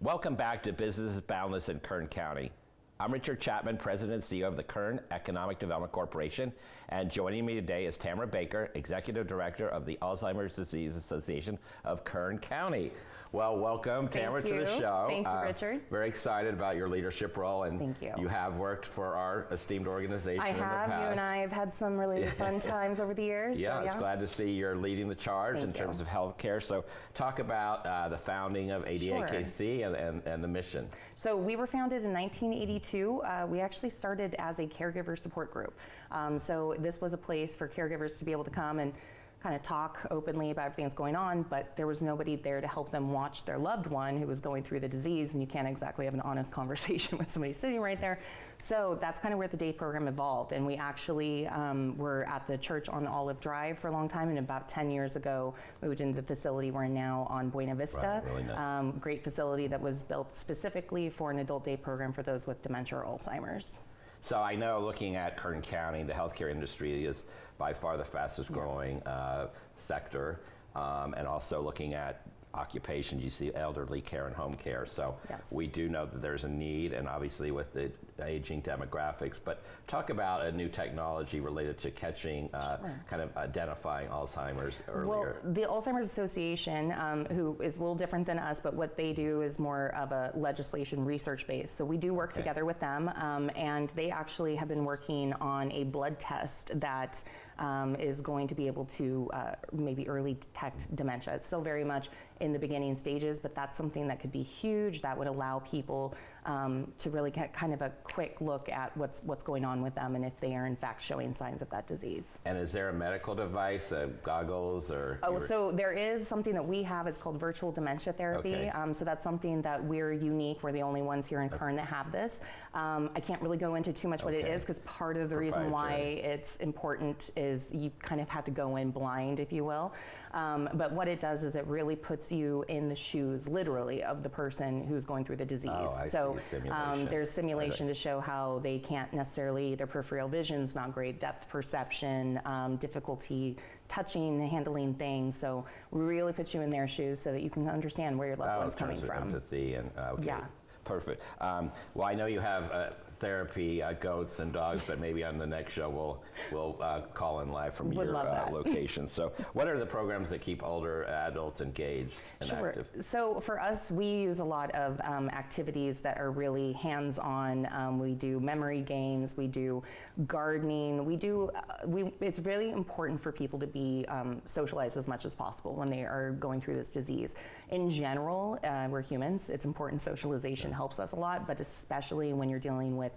Welcome back to Business is Boundless in Kern County. I'm Richard Chapman, President and CEO of the Kern Economic Development Corporation, and joining me today is Tamara Baker, Executive Director of the Alzheimer's Disease Association of Kern County. Well, welcome, Tamara, to the show. Thank you, Richard. Very excited about your leadership role, and Thank you. You have worked for our esteemed organization I in the have. past. You and I have had some really fun times over the years. Yeah, so, it's glad to see you're leading the charge Thank in terms of healthcare. So talk about the founding of ADAKC and the mission. So we were founded in 1982. We actually started as a caregiver support group. So this was a place for caregivers to be able to come and kind of talk openly about everything that's going on, but there was nobody there to help them watch their loved one who was going through the disease, and you can't exactly have an honest conversation with somebody sitting right there. So that's kind of where the day program evolved, and we actually were at the church on Olive Drive for a long time, and about 10 years ago moved into the facility we're in now on Buena Vista. Right, really nice. Great facility that was built specifically for an adult day program for those with dementia or Alzheimer's. So I know, looking at Kern County, the healthcare industry is by far the fastest growing sector, and also looking at occupations, you see elderly care and home care. So yes. We do know that there's a need, and obviously with the aging demographics. But talk about a new technology related to catching, kind of identifying Alzheimer's earlier. Well, the Alzheimer's Association, who is a little different than us, but what they do is more of a legislation research base. So we do work together with them, and they actually have been working on a blood test that is going to be able to maybe early detect dementia. It's still very much in the beginning stages, but that's something that could be huge. That would allow people to really get kind of a quick look at what's going on with them and if they are in fact showing signs of that disease. And is there a medical device, goggles, or? So there is something that we have. It's called virtual dementia therapy. Okay. So that's something that we're unique. We're the only ones here in Kern that have this. I can't really go into too much what it is, because part of the reason why it's important is you kind of have to go in blind, if you will. But what it does is it really puts you in the shoes, literally, of the person who's going through the disease. So there's simulation to show how they can't necessarily, their peripheral vision's not great, depth perception, difficulty touching, handling things. So we really put you in their shoes so that you can understand where your loved one's coming from. Empathy and Yeah. Perfect. Well, I know you have therapy, goats and dogs, but maybe on the next show we'll call in live from your location. So what are the programs that keep older adults engaged and active? So for us, we use a lot of activities that are really hands-on. We do memory games, we do gardening, it's really important for people to be socialized as much as possible when they are going through this disease. In general, we're humans. It's important. Socialization helps us a lot, but especially when you're dealing with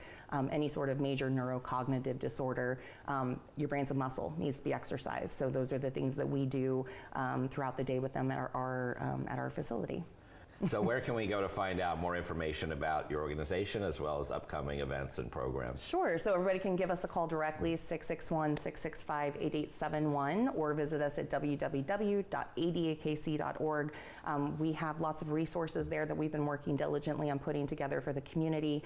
any sort of major neurocognitive disorder, your brain's a muscle, needs to be exercised. So those are the things that we do throughout the day with them at our facility. So where can we go to find out more information about your organization as well as upcoming events and programs? Sure. So everybody can give us a call directly, 661-665-8871, or visit us at www.adakc.org. We have lots of resources there that we've been working diligently on putting together for the community.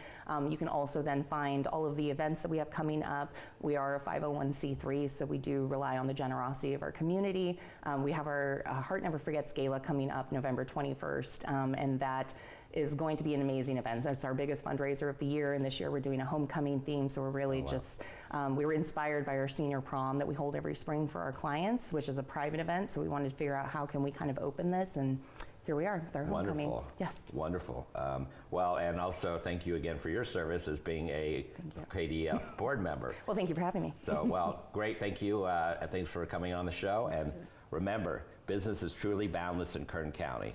You can also then find all of the events that we have coming up. We are a 501c3, so we do rely on the generosity of our community. We have our Heart Never Forgets Gala coming up November 21st. And that is going to be an amazing event. That's our biggest fundraiser of the year, and this year we're doing a homecoming theme, so we're really we were inspired by our senior prom that we hold every spring for our clients, which is a private event, so we wanted to figure out how can we kind of open this, and here we are, our homecoming. Wonderful. Yes. Wonderful. Well, and also thank you again for your service as being a KDF board member. Well, thank you for having me. So, well, great, thank you, and thanks for coming on the show, and remember, business is truly boundless in Kern County.